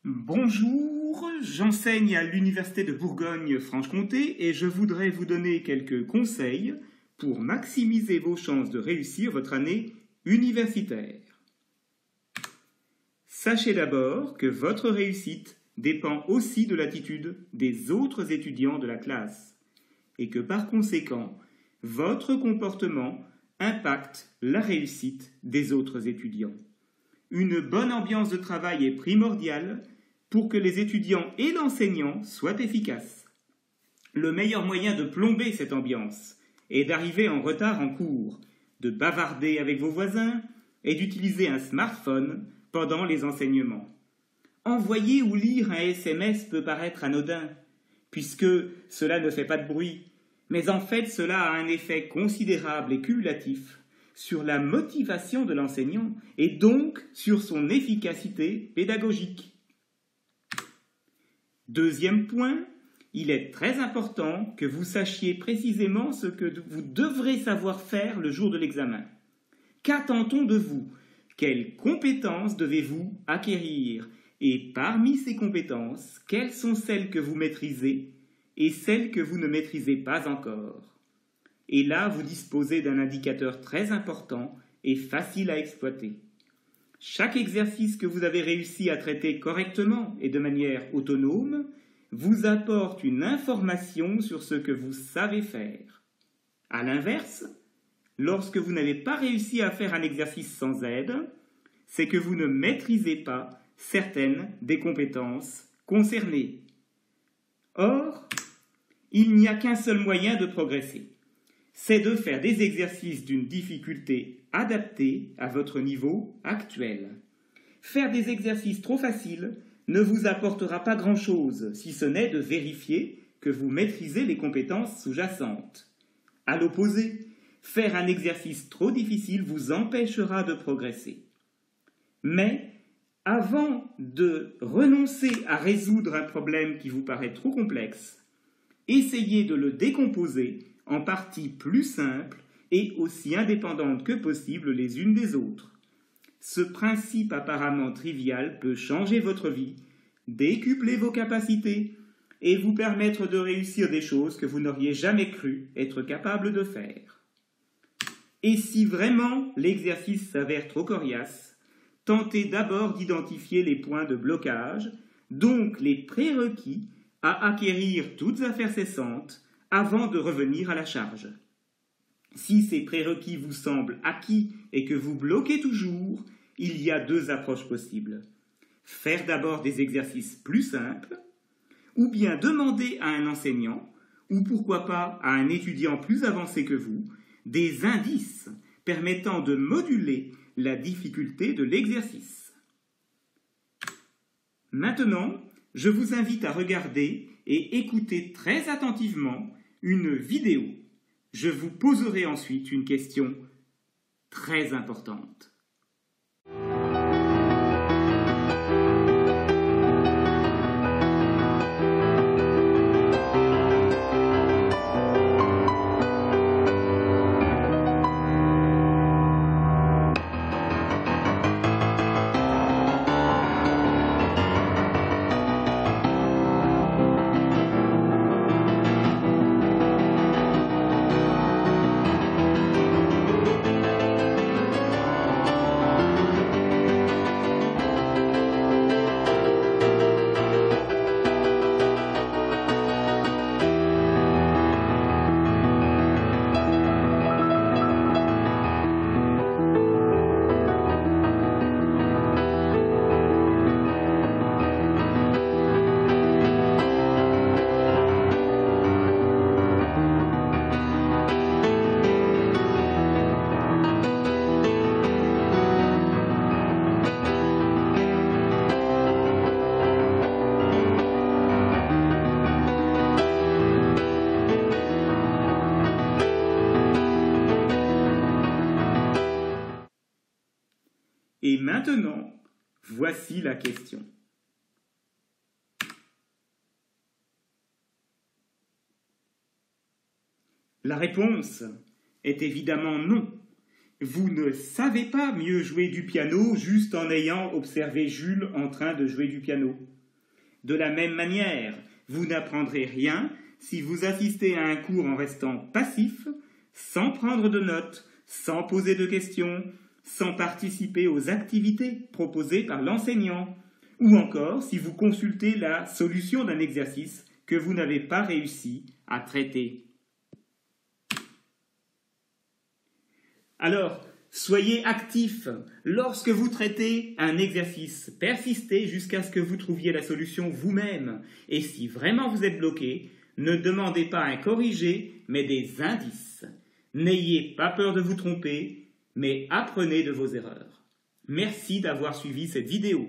Bonjour, j'enseigne à l'Université de Bourgogne-Franche-Comté et je voudrais vous donner quelques conseils pour maximiser vos chances de réussir votre année universitaire. Sachez d'abord que votre réussite dépend aussi de l'attitude des autres étudiants de la classe et que par conséquent, votre comportement impacte la réussite des autres étudiants. Une bonne ambiance de travail est primordiale pour que les étudiants et l'enseignant soient efficaces. Le meilleur moyen de plomber cette ambiance est d'arriver en retard en cours, de bavarder avec vos voisins et d'utiliser un smartphone pendant les enseignements. Envoyer ou lire un SMS peut paraître anodin, puisque cela ne fait pas de bruit, mais en fait cela a un effet considérable et cumulatif sur la motivation de l'enseignant et donc sur son efficacité pédagogique. Deuxième point, il est très important que vous sachiez précisément ce que vous devrez savoir faire le jour de l'examen. Qu'attend-on de vous? Quelles compétences devez-vous acquérir? Et parmi ces compétences, quelles sont celles que vous maîtrisez et celles que vous ne maîtrisez pas encore? Et là, vous disposez d'un indicateur très important et facile à exploiter. Chaque exercice que vous avez réussi à traiter correctement et de manière autonome vous apporte une information sur ce que vous savez faire. À l'inverse, lorsque vous n'avez pas réussi à faire un exercice sans aide, c'est que vous ne maîtrisez pas certaines des compétences concernées. Or, il n'y a qu'un seul moyen de progresser. C'est de faire des exercices d'une difficulté adaptée à votre niveau actuel. Faire des exercices trop faciles ne vous apportera pas grand-chose, si ce n'est de vérifier que vous maîtrisez les compétences sous-jacentes. À l'opposé, faire un exercice trop difficile vous empêchera de progresser. Mais, avant de renoncer à résoudre un problème qui vous paraît trop complexe, essayez de le décomposer en parties plus simples et aussi indépendantes que possible les unes des autres. Ce principe apparemment trivial peut changer votre vie, décupler vos capacités et vous permettre de réussir des choses que vous n'auriez jamais cru être capable de faire. Et si vraiment l'exercice s'avère trop coriace, tentez d'abord d'identifier les points de blocage, donc les prérequis à acquérir toutes affaires cessantes avant de revenir à la charge. Si ces prérequis vous semblent acquis et que vous bloquez toujours, il y a deux approches possibles. Faire d'abord des exercices plus simples, ou bien demander à un enseignant, ou pourquoi pas à un étudiant plus avancé que vous, des indices permettant de moduler la difficulté de l'exercice. Maintenant, je vous invite à regarder et écouter très attentivement une vidéo. Je vous poserai ensuite une question très importante. Et maintenant, voici la question. La réponse est évidemment non. Vous ne savez pas mieux jouer du piano juste en ayant observé Jules en train de jouer du piano. De la même manière, vous n'apprendrez rien si vous assistez à un cours en restant passif, sans prendre de notes, sans poser de questions, sans participer aux activités proposées par l'enseignant, ou encore si vous consultez la solution d'un exercice que vous n'avez pas réussi à traiter. Alors, soyez actifs. Lorsque vous traitez un exercice, persistez jusqu'à ce que vous trouviez la solution vous-même. Et si vraiment vous êtes bloqué, ne demandez pas un corrigé, mais des indices. N'ayez pas peur de vous tromper, mais apprenez de vos erreurs. Merci d'avoir suivi cette vidéo.